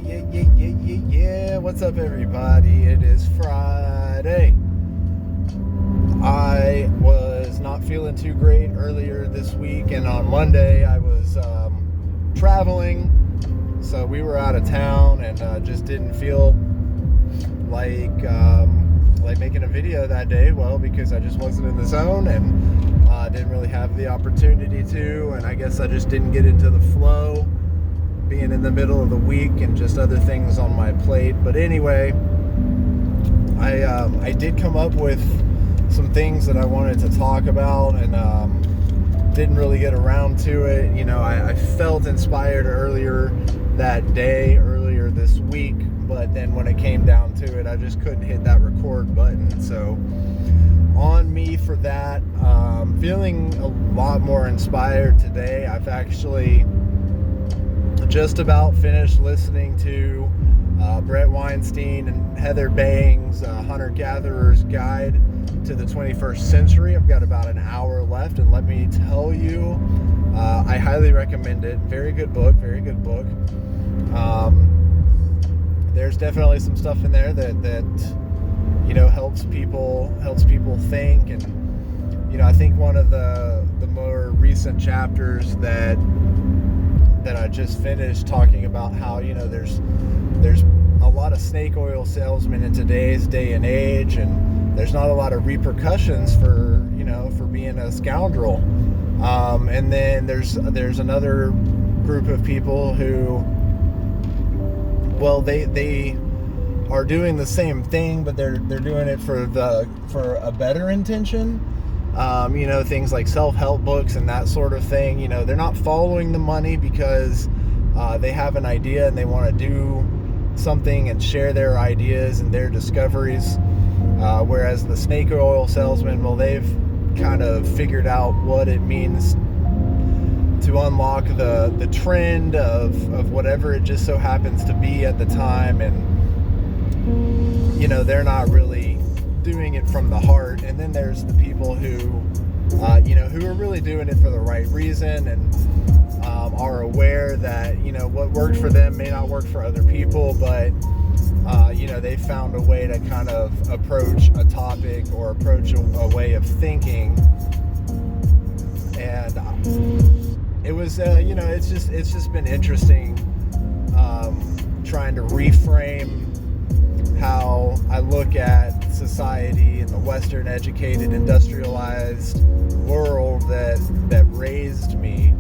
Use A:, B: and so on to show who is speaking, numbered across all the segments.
A: Yeah. What's up, everybody? It is Friday. I was not feeling too great earlier this week, and on Monday I was traveling, so we were out of town, and just didn't feel like making a video that day. Well, because I just wasn't in the zone, and didn't really have the opportunity to, and I guess I just didn't get into the flow, being in the middle of the week and just other things on my plate. But anyway, I did come up with some things that I wanted to talk about, and didn't really get around to it. You know, I felt inspired earlier this week, but then when it came down to it, I just couldn't hit that record button. So on me for that. Feeling a lot more inspired today. I've actually just about finished listening to Brett Weinstein and Heather Bang's Hunter-Gatherer's Guide to the 21st Century. I've got about an hour left, and let me tell you, I highly recommend it. Very good book. There's definitely some stuff in there that you know, helps people think. And you know, I think one of the more recent chapters that I just finished, talking about how, you know, there's a lot of snake oil salesmen in today's day and age, and there's not a lot of repercussions for being a scoundrel. And then there's another group of people who, well, they are doing the same thing, but they're doing it for a better intention. You know, things like self-help books and that sort of thing. You know, they're not following the money because they have an idea and they want to do something and share their ideas and their discoveries. Whereas the snake oil salesman, well, they've kind of figured out what it means to unlock the trend of whatever it just so happens to be at the time. And you know, they're not really doing it from the heart. And then there's the people who who are really doing it for the right reason, and are aware that, you know, what worked for them may not work for other people, but you know, they found a way to kind of approach a topic or approach a way of thinking. And it was you know, it's just been interesting trying to reframe how I look at society in the Western educated, industrialized world that raised me.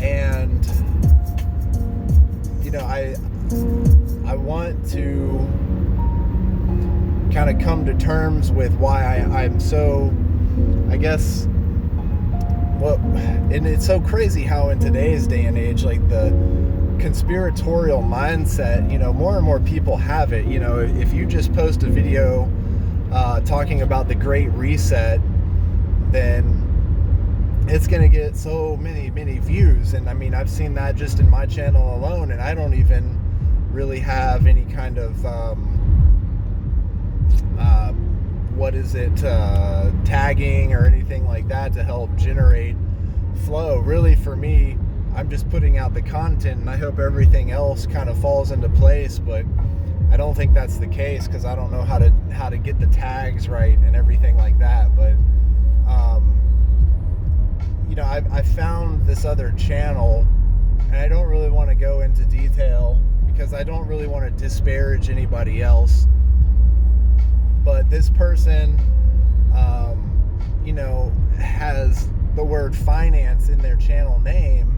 A: And you know, I want to kind of come to terms with why I'm so, I guess, well, and it's so crazy how in today's day and age, like the conspiratorial mindset, you know, more and more people have it. You know, if you just post a video talking about the Great Reset, then it's going to get so many views. And I mean, I've seen that just in my channel alone, and I don't even really have any kind of tagging or anything like that to help generate flow. Really, for me, I'm just putting out the content, and I hope everything else kind of falls into place. But I don't think that's the case, because I don't know how to get the tags right and everything like that. But you know, I found this other channel, and I don't really want to go into detail because I don't really want to disparage anybody else. But this person, you know, has the word finance in their channel name.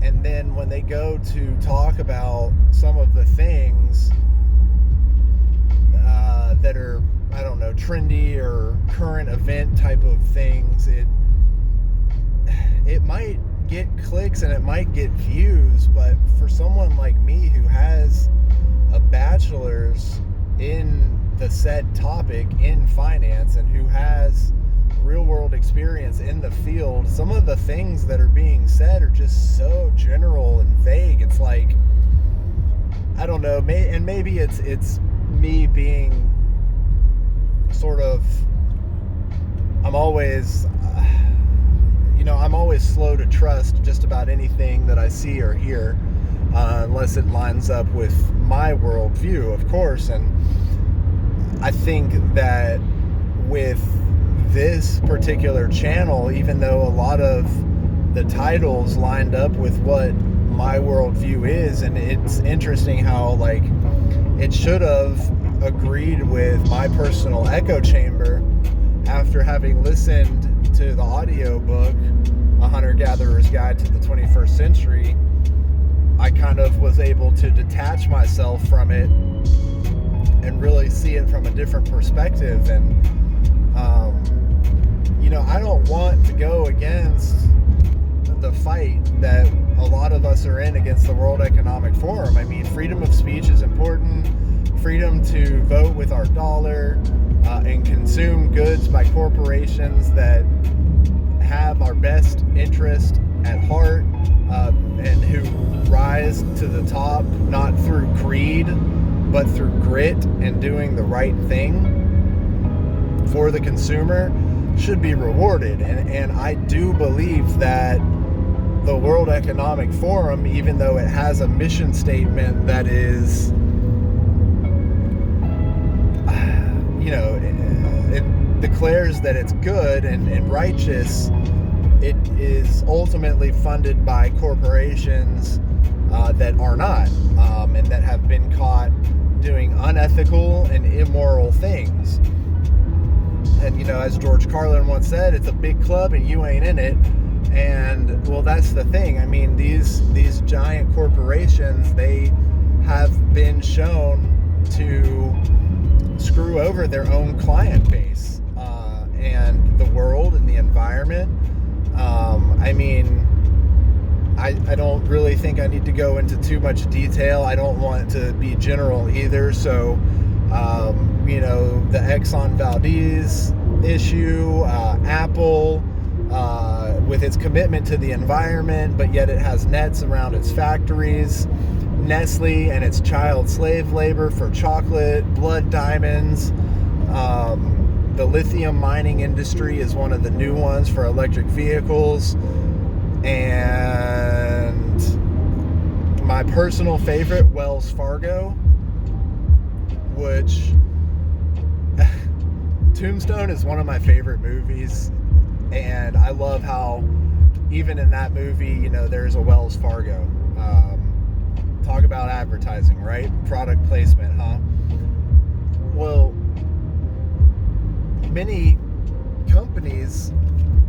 A: And then when they go to talk about some of the things that are, I don't know, trendy or current event type of things, it might get clicks and it might get views, but for someone like me who has a bachelor's in the said topic in finance and who has real world experience in the field, some of the things that are being said are just so general and vague. It's like, I don't know, and maybe it's me being sort of, I'm always I'm always slow to trust just about anything that I see or hear, unless it lines up with my worldview, of course. And I think that with this particular channel, even though a lot of the titles lined up with what my worldview is, and it's interesting how, like, it should have agreed with my personal echo chamber after having listened to the audiobook, A Hunter-Gatherer's Guide to the 21st Century. I kind of was able to detach myself from it and really see it from a different perspective. And I don't want to go against the fight that a lot of us are in against the World Economic Forum. I mean, freedom of speech is important. Freedom to vote with our dollar and consume goods by corporations that have our best interest at heart, and who rise to the top not through greed but through grit and doing the right thing for the consumer, should be rewarded. And I do believe that the World Economic Forum, even though it has a mission statement that is, it declares that it's good and righteous, it is ultimately funded by corporations that are not, and that have been caught doing unethical and immoral things. And, as George Carlin once said, it's a big club and you ain't in it. And, well, that's the thing. I mean, these giant corporations, they have been shown to screw over their own client base, and the world and the environment. I don't really think I need to go into too much detail. I don't want it to be general either. So, the Exxon Valdez issue, Apple, with its commitment to the environment, but yet it has nets around its factories, Nestle and its child slave labor for chocolate, blood diamonds. The lithium mining industry is one of the new ones for electric vehicles. And my personal favorite, Wells Fargo, which Tombstone is one of my favorite movies, and I love how even in that movie, there's a Wells Fargo. Talk about advertising, right? Product placement, huh? Well, many companies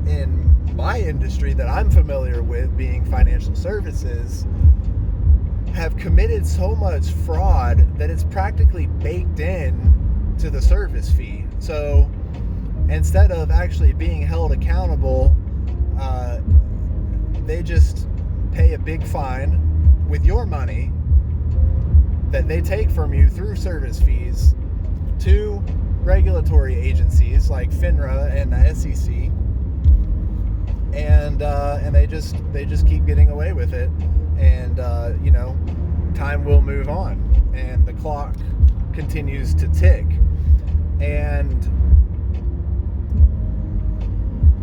A: in my industry that I'm familiar with, being financial services, have committed so much fraud that it's practically baked in to the service fee. So instead of actually being held accountable, they just pay a big fine with your money that they take from you through service fees to regulatory agencies like FINRA and the SEC, and they just keep getting away with it, and time will move on, and the clock continues to tick, and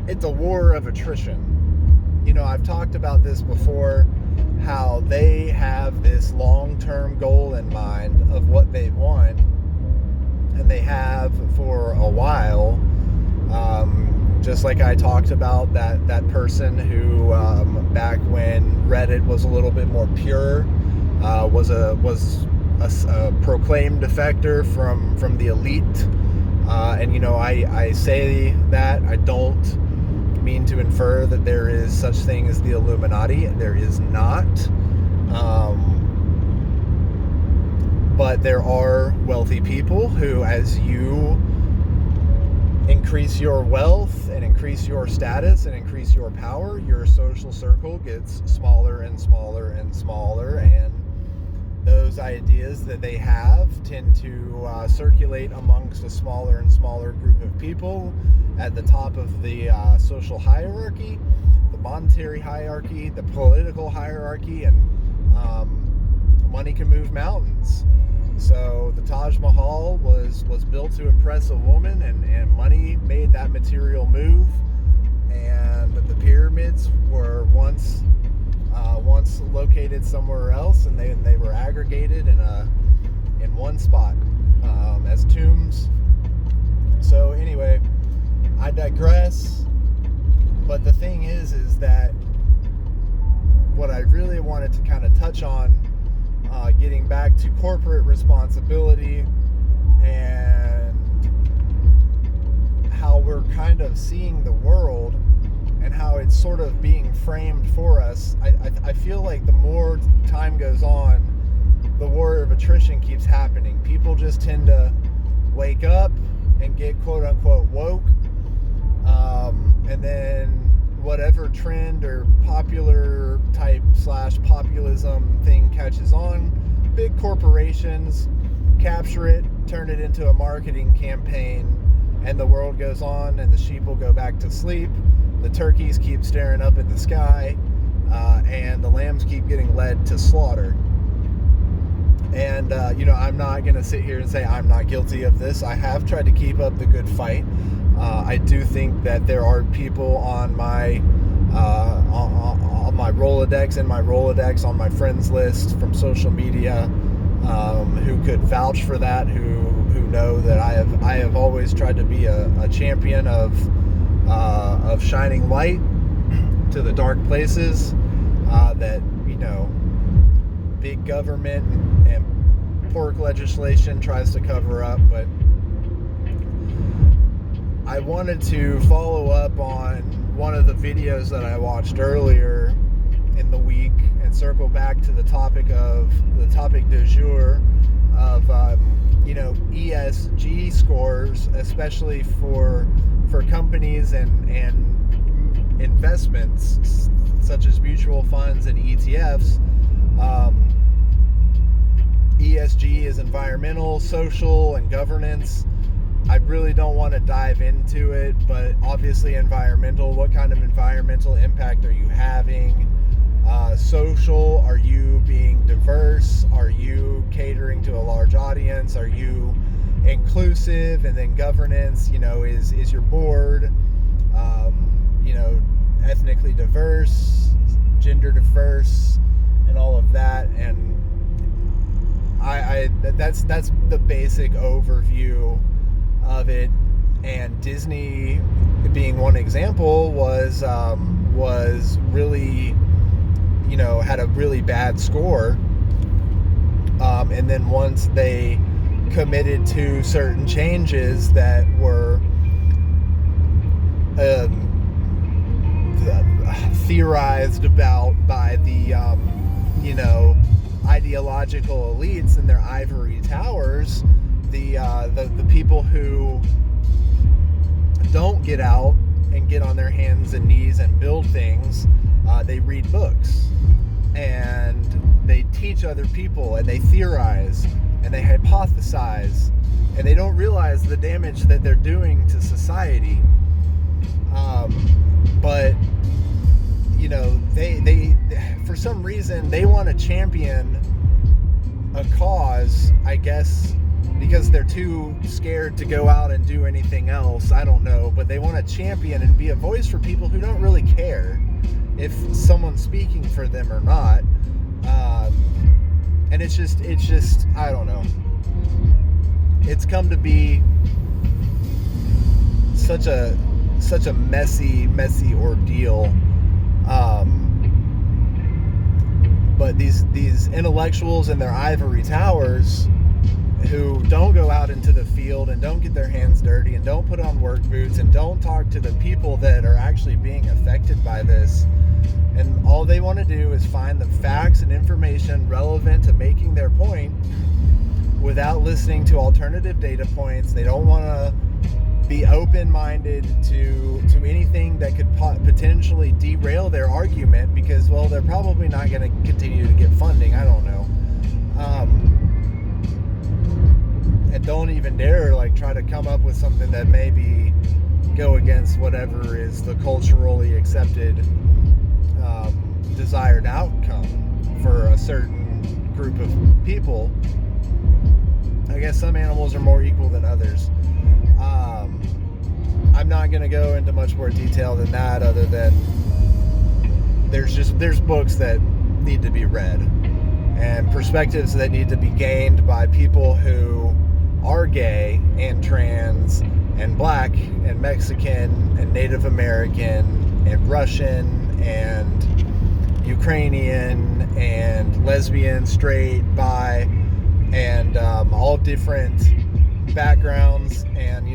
A: it's a war of attrition. I've talked about this before, how they have this long-term goal in mind of what they want, and they have for a while. Just like I talked about that person who, back when Reddit was a little bit more pure, was a proclaimed defector from the elite. And I say that, I don't mean to infer that there is such thing as the Illuminati. There is not. But there are wealthy people who, as you increase your wealth and increase your status and increase your power, your social circle gets smaller and smaller and smaller, and those ideas that they have tend to circulate amongst a smaller and smaller group of people at the top of the social hierarchy, the monetary hierarchy, the political hierarchy, and money can move mountains. So the Taj Mahal was built to impress a woman, and money made that material move. and the pyramids were once located somewhere else, and they were aggregated in one spot as tombs. So anyway, I digress. But the thing is that what I really wanted to kind of touch on, getting back to corporate responsibility and how we're kind of seeing the world and how it's sort of being framed for us. I feel like the more time goes on, the war of attrition keeps happening. People just tend to wake up and get quote unquote woke, and then whatever trend or popular type / populism thing catches on, big corporations capture it, turn it into a marketing campaign, and the world goes on, and the sheep will go back to sleep, the turkeys keep staring up at the sky, and the lambs keep getting led to slaughter. And I'm not going to sit here and say I'm not guilty of this. I have tried to keep up the good fight. I do think that there are people on my Rolodex, on my friends list from social media, who could vouch for that, who know that I have always tried to be a champion of shining light to the dark places that big government and pork legislation tries to cover up. But I wanted to follow up on one of the videos that I watched earlier in the week and circle back to the topic du jour of ESG scores, especially for companies and investments such as mutual funds and ETFs. ESG is environmental, social, and governance. I really don't want to dive into it, but obviously environmental, what kind of environmental impact are you having? Social, are you being diverse? Are you catering to a large audience? Are you inclusive? And then governance, is your board, ethnically diverse, gender diverse, and all of that. And that's the basic overview of it. And Disney, being one example, was really, had a really bad score. And then once they committed to certain changes that were theorized about by the ideological elites in their ivory towers, the people who don't get out and get on their hands and knees and build things, they read books and they teach other people and they theorize and they hypothesize, and they don't realize the damage that they're doing to society. But they for some reason they want to champion a cause, I guess, because they're too scared to go out and do anything else. I don't know, but they want to champion and be a voice for people who don't really care if someone's speaking for them or not. And it's just I don't know. It's come to be such a messy ordeal. But these intellectuals in their ivory towers who don't go out into the field and don't get their hands dirty and don't put on work boots and don't talk to the people that are actually being affected by this, and all they want to do is find the facts and information relevant to making their point without listening to alternative data points. They don't want to be open-minded to anything that could potentially derail their argument, because, well, they're probably not going to continue to get funding. I don't know. And don't even dare try to come up with something that maybe go against whatever is the culturally accepted desired outcome for a certain group of people. I guess some animals are more equal than others. I'm not going to go into much more detail than that, other than there's books that need to be read and perspectives that need to be gained by people who are gay and trans and black and Mexican and Native American and Russian and Ukrainian and lesbian, straight, bi, and all different backgrounds, and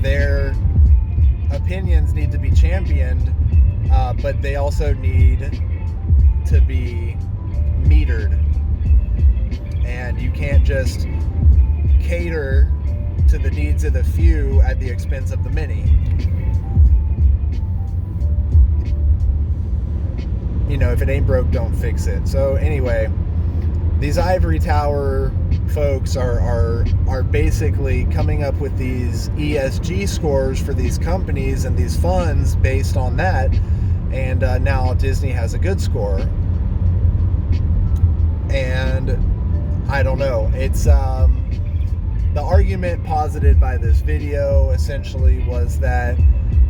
A: their opinions need to be championed, but they also need to be metered, and you can't just cater to the needs of the few at the expense of the many. If it ain't broke, don't fix it. So anyway, these Ivory Tower folks are basically coming up with these ESG scores for these companies and these funds based on that, and now Disney has a good score. And I don't know, it's the argument posited by this video essentially was that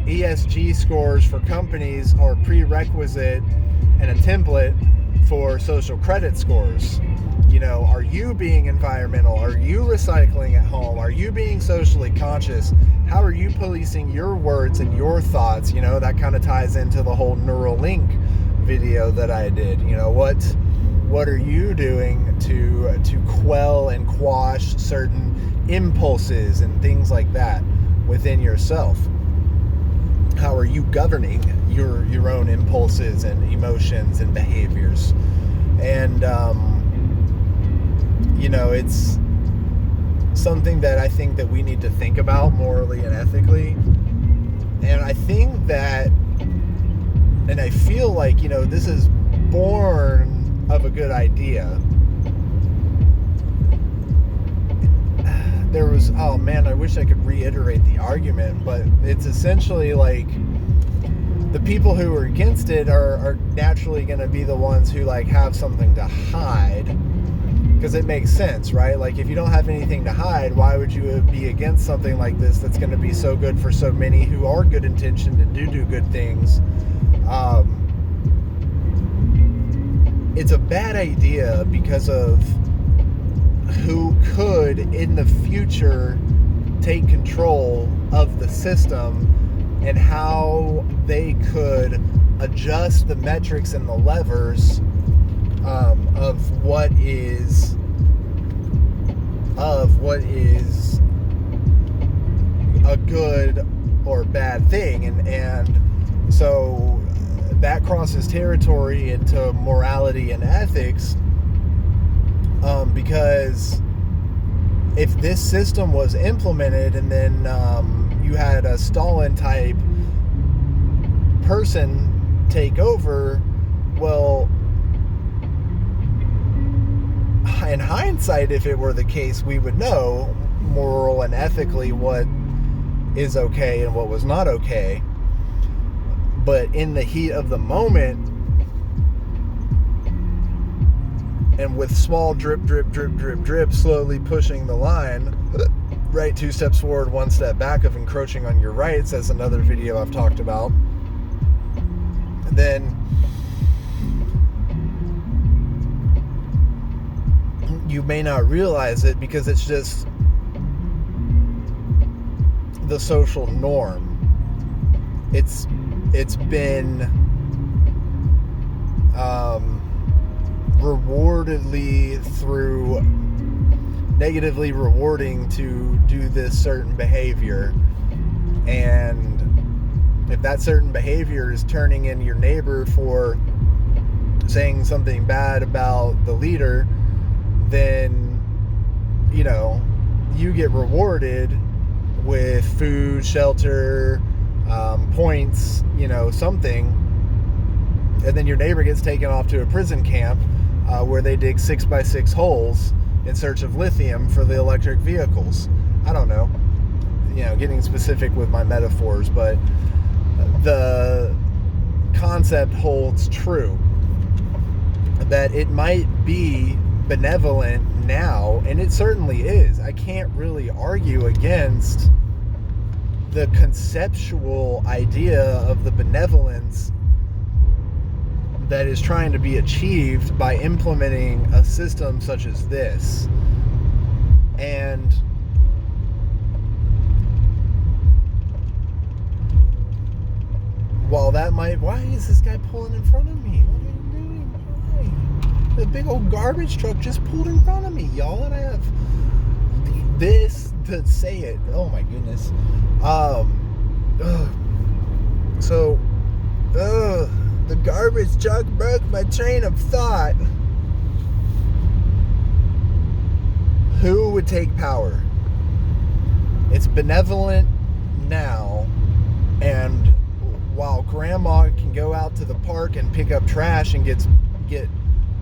A: ESG scores for companies are a prerequisite and a template for social credit scores. Are you being environmental? Are you recycling at home? Are you being socially conscious? How are you policing your words and your thoughts? That kind of ties into the whole Neuralink video that I did. What are you doing to quell and quash certain impulses and things like that within yourself? How are you governing your own impulses and emotions and behaviors? And it's something that I think that we need to think about morally and ethically. And I think that, and I feel like, this is born of a good idea. There was, oh man, I wish I could reiterate the argument, but it's essentially like the people who are against it are naturally going to be the ones who have something to hide, because it makes sense, right? Like, if you don't have anything to hide, why would you be against something like this that's going to be so good for so many who are good intentioned and do good things? It's a bad idea because of who could in the future take control of the system and how they could adjust the metrics and the levers of what is a good or bad thing, and so that crosses territory into morality and ethics, because if this system was implemented and then you had a Stalin type person take over, well, in hindsight, if it were the case, we would know moral and ethically what is okay and what was not okay. But in the heat of the moment, and with small drip, slowly pushing the line, right, 2 steps forward, 1 step back of encroaching on your rights, as another video I've talked about, then you may not realize it because it's just the social norm. It's been negatively rewarding to do this certain behavior, and if that certain behavior is turning in your neighbor for saying something bad about the leader, then you get rewarded with food, shelter, points, something, and then your neighbor gets taken off to a prison camp where they dig 6x6 holes in search of lithium for the electric vehicles. I don't know, getting specific with my metaphors, but the concept holds true that it might be benevolent now, and it certainly is. I can't really argue against the conceptual idea of the benevolence that is trying to be achieved by implementing a system such as this. And while that might... Why is this guy pulling in front of me? What are you doing? Why? The big old garbage truck just pulled in front of me, y'all, and I have this to say it. Oh my goodness. The garbage truck broke my train of thought. Who would take power? It's benevolent now, and while grandma can go out to the park and pick up trash and get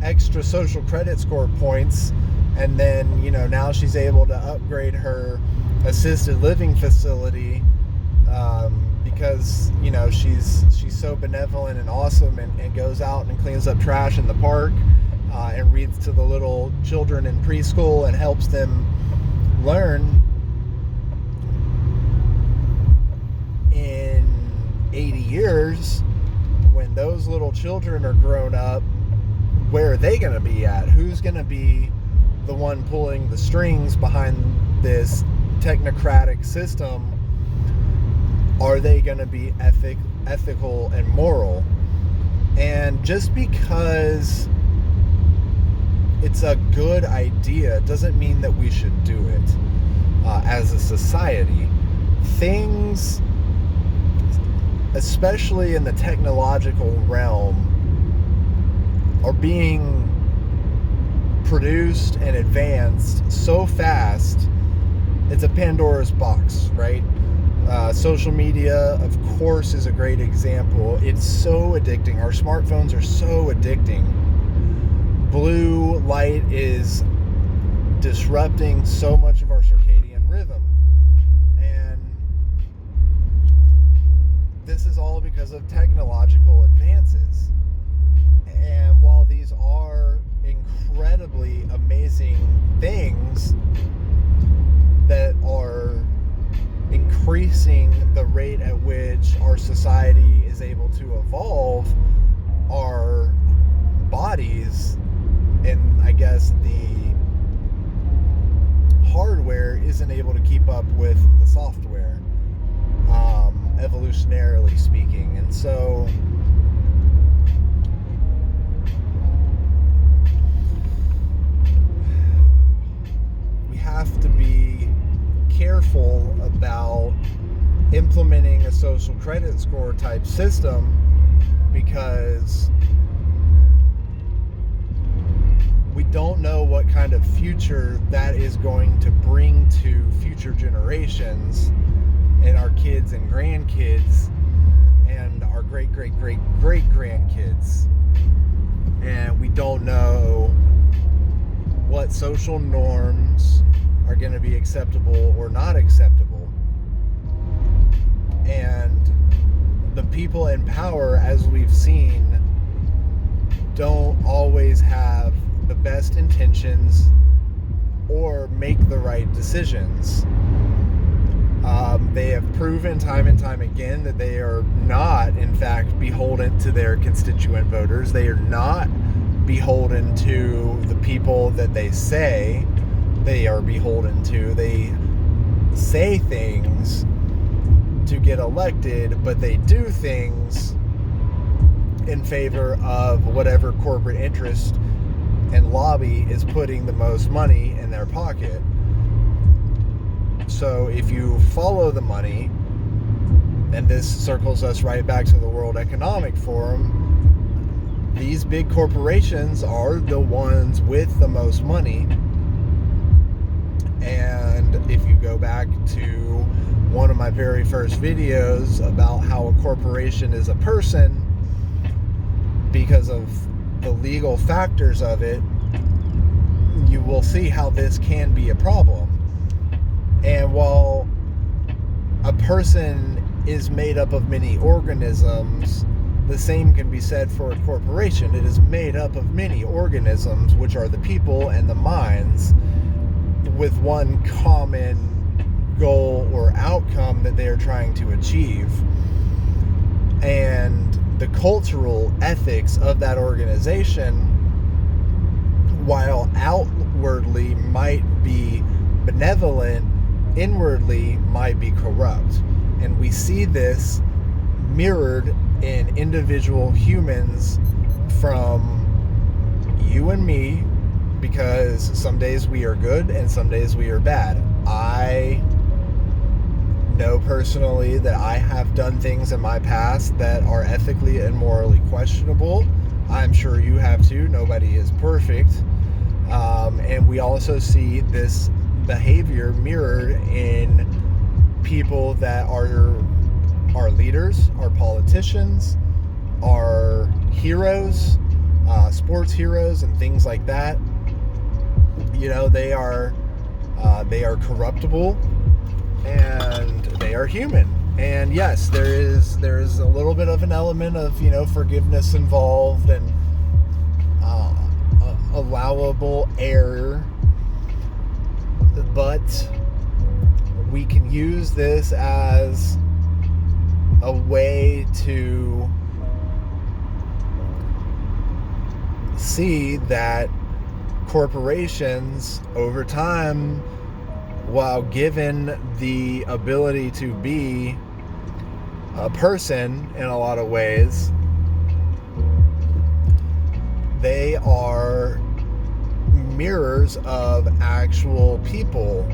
A: extra social credit score points, and then, you know, now she's able to upgrade her assisted living facility because, you know, she's so benevolent and awesome, and goes out and cleans up trash in the park and reads to the little children in preschool and helps them learn. In 80 years, when those little children are grown up, where are they going to be at? Who's going to be the one pulling the strings behind this technocratic system? Are they going to be ethical and moral? And just because it's a good idea doesn't mean that we should do it as a society. Things, especially in the technological realm, are being produced and advanced so fast, it's a Pandora's box, right? Social media, of course, is a great example. It's so addicting. Our smartphones are so addicting. Blue light is disrupting so much of our circadian rhythm. And this is all because of technological advances. And while these are incredibly amazing things that are increasing the rate at which our society is able to evolve, our bodies, and I guess the hardware isn't able to keep up with the software, evolutionarily speaking. And so we have to be careful about implementing a social credit score type system, because we don't know what kind of future that is going to bring to future generations and our kids and grandkids and our great grandkids. And we don't know what social norms are going to be acceptable or not acceptable. And the people in power, as we've seen, don't always have the best intentions or make the right decisions. They have proven time and time again that they are not, in fact, beholden to their constituent voters. They are not beholden to the people that they say they are beholden to. They say things to get elected, but they do things in favor of whatever corporate interest and lobby is putting the most money in their pocket. So if you follow the money, and this circles us right back to the World Economic Forum, these big corporations are the ones with the most money. And if you go back to one of my very first videos about how a corporation is a person, because of the legal factors of it, you will see how this can be a problem. And while a person is made up of many organisms, the same can be said for a corporation. It is made up of many organisms, which are the people and the minds, with one common goal or outcome that they are trying to achieve. And the cultural ethics of that organization, while outwardly might be benevolent, inwardly might be corrupt. And we see this mirrored in individual humans, from you and me, because some days we are good and some days we are bad. I know personally that I have done things in my past that are ethically and morally questionable. I'm sure you have too. Nobody is perfect. And we also see this behavior mirrored in people that are our leaders, our politicians, our heroes, sports heroes, and things like that. You know, they are corruptible, and they are human. And yes, there is a little bit of an element of, you know, forgiveness involved, and allowable error, but we can use this as a way to see that corporations over time, while given the ability to be a person in a lot of ways, they are mirrors of actual people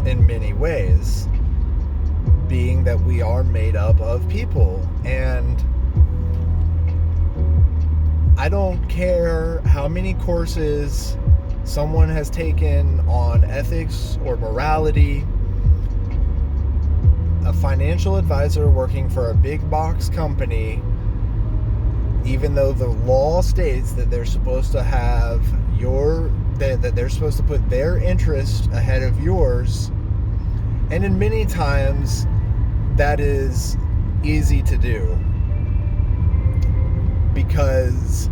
A: in many ways, being that we are made up of people. And I don't care how many courses someone has taken on ethics or morality. A financial advisor working for a big box company, even though the law states that they're supposed to have that they're supposed to put their interest ahead of yours, and in many times that is easy to do because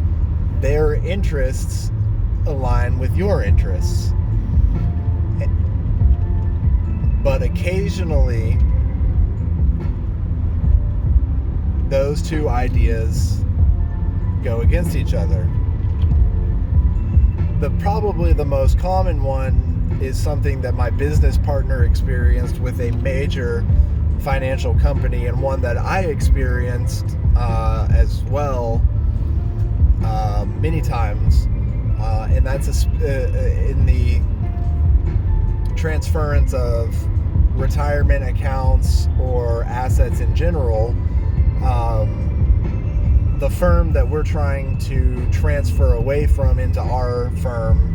A: their interests align with your interests. But occasionally those two ideas go against each other. Probably the most common one is something that my business partner experienced with a major financial company, and one that I experienced as well many times, and that's in the transference of retirement accounts or assets in general. The firm that we're trying to transfer away from into our firm,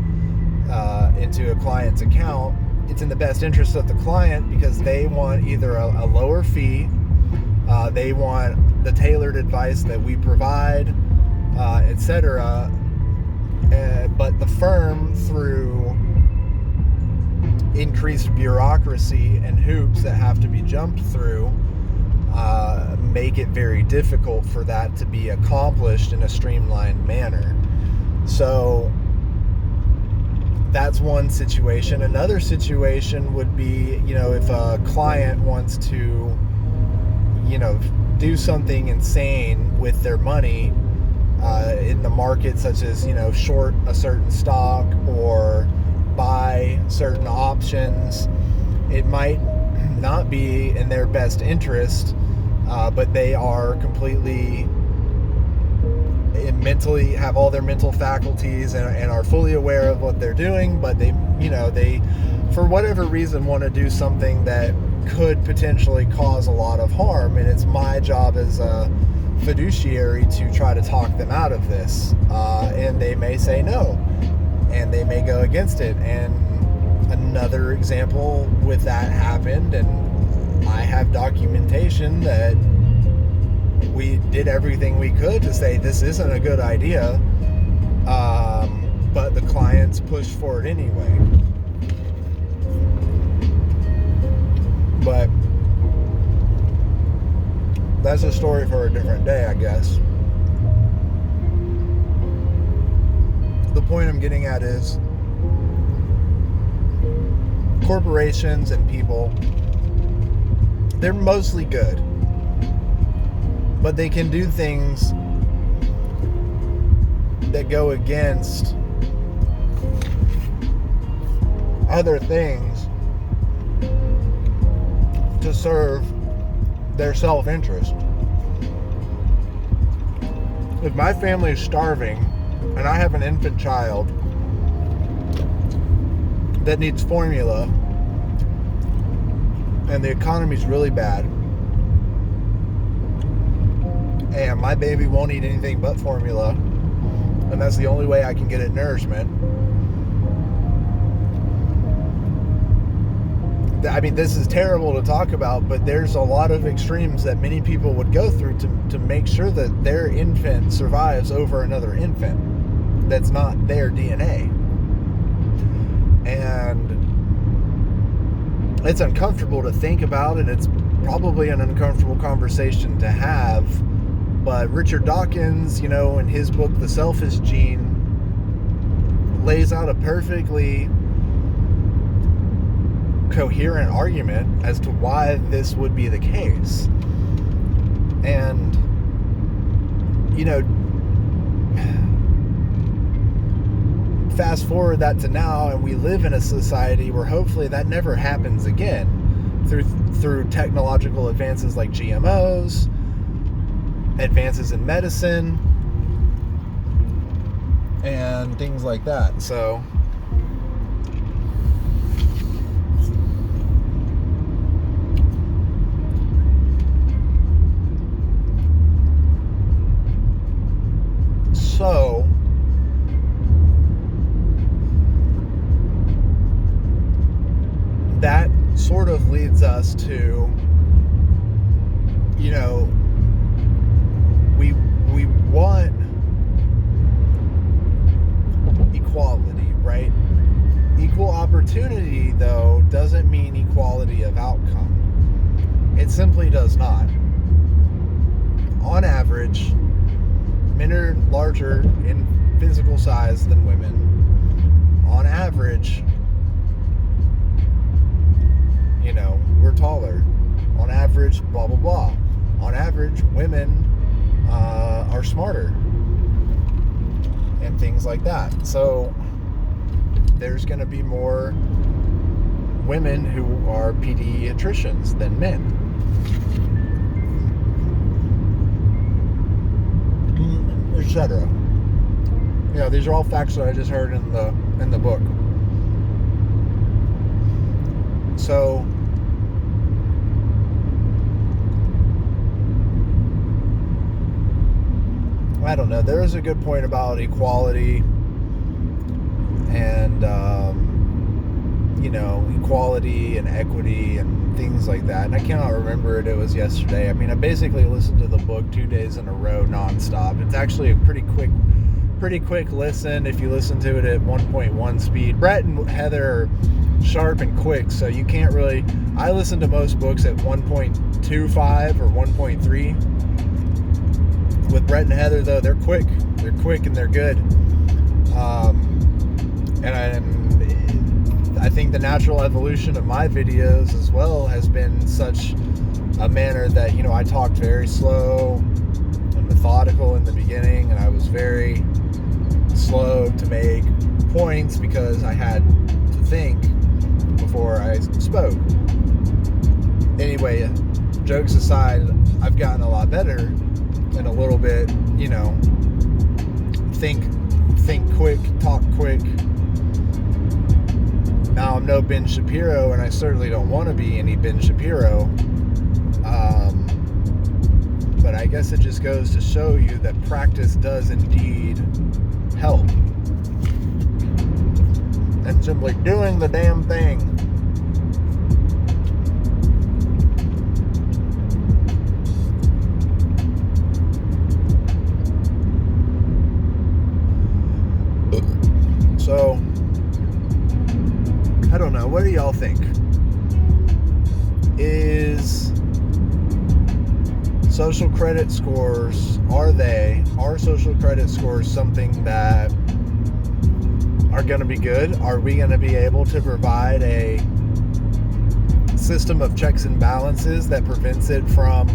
A: into a client's account, it's in the best interest of the client because they want either a lower fee, they want the tailored advice that we provide, etc. But the firm, through increased bureaucracy and hoops that have to be jumped through, make it very difficult for that to be accomplished in a streamlined manner. So that's one situation. Another situation would be, you know, if a client wants to, you know, do something insane with their money in the market, such as, you know, short a certain stock or buy certain options. It might not be in their best interest, but they are completely mentally have all their mental faculties and are fully aware of what they're doing, but they for whatever reason want to do something that could potentially cause a lot of harm, and it's my job as a fiduciary to try to talk them out of this, and they may say no, and they may go against it. And another example with that happened, and I have documentation that we did everything we could to say this isn't a good idea, but the clients pushed for it anyway. But that's a story for a different day, I guess. The point I'm getting at is corporations and people they're mostly good, but they can do things that go against other things to serve their self-interest. If my family is starving and I have an infant child that needs formula and the economy's really bad and my baby won't eat anything but formula and that's the only way I can get it nourishment, I mean, this is terrible to talk about, but there's a lot of extremes that many people would go through to make sure that their infant survives over another infant that's not their DNA. And it's uncomfortable to think about, and it's probably an uncomfortable conversation to have. But Richard Dawkins, in his book, The Selfish Gene, lays out a perfectly coherent argument as to why this would be the case. And fast forward that to now, and we live in a society where hopefully that never happens again through technological advances like GMOs, advances in medicine, and things like that. So that sort of leads us to, we want equality, right? Equal opportunity, though, doesn't mean equality of outcome. It simply does not. On average, men are larger in physical size than women. On average, we're taller. On average, blah, blah, blah. On average, women are smarter. And things like that. So, there's going to be more women who are pediatricians than men. Etc. These are all facts that I just heard in the book. So I don't know. There is a good point about equality and equality and equity and things like that. And I cannot remember it. It was yesterday. I mean, I basically listened to the book 2 days in a row nonstop. It's actually a pretty quick listen if you listen to it at 1.1 speed. Brett and Heather are sharp and quick, so you can't really... I listen to most books at 1.25 or 1.3. With Brett and Heather, though, they're quick. They're quick and they're good. And I think the natural evolution of my videos as well has been such a manner that, I talked very slow and methodical in the beginning, and I was very slow to make points because I had to think before I spoke. Anyway, jokes aside, I've gotten a lot better and a little bit, think quick, talk quick. Now I'm no Ben Shapiro, and I certainly don't want to be any Ben Shapiro. But I guess it just goes to show you that practice does indeed help. And simply doing the damn thing. So, I don't know. What do y'all think? Is social credit scores, are social credit scores something that are going to be good? Are we going to be able to provide a system of checks and balances that prevents it from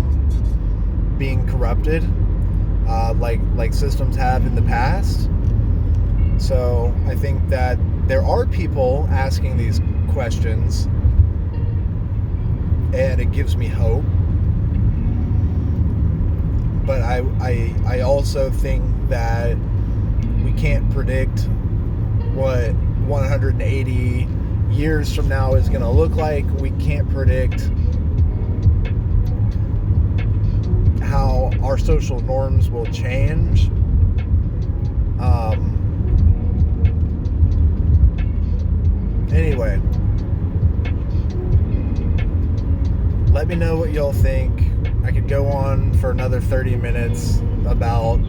A: being corrupted, like systems have in the past. So I think that there are people asking these questions, and it gives me hope. But I also think that we can't predict what 180 years from now is going to look like. We can't predict how our social norms will change. Anyway, let me know what y'all think. I could go on for another 30 minutes about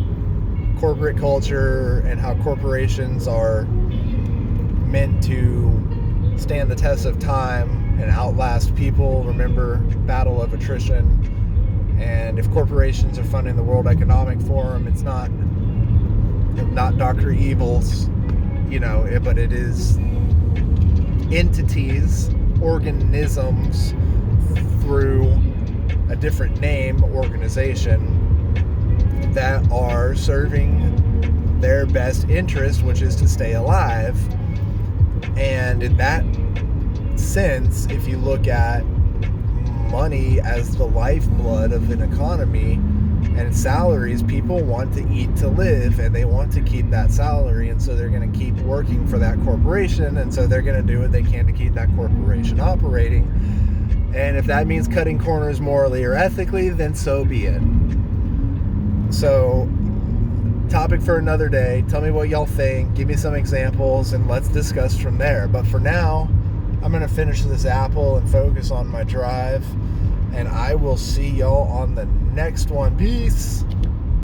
A: corporate culture and how corporations are meant to stand the test of time and outlast people. Remember, battle of attrition. And if corporations are funding the World Economic Forum, it's not Dr. Evil's, but it is entities, organisms through a different name organization that are serving their best interest, which is to stay alive. And in that sense, if you look at money as the lifeblood of an economy and salaries, people want to eat to live, and they want to keep that salary, and so they're going to keep working for that corporation, and so they're going to do what they can to keep that corporation operating. And if that means cutting corners morally or ethically, then so be it. So, topic for another day. Tell me what y'all think. Give me some examples, and let's discuss from there. But for now, I'm going to finish this apple and focus on my drive. And I will see y'all on the next one. Peace.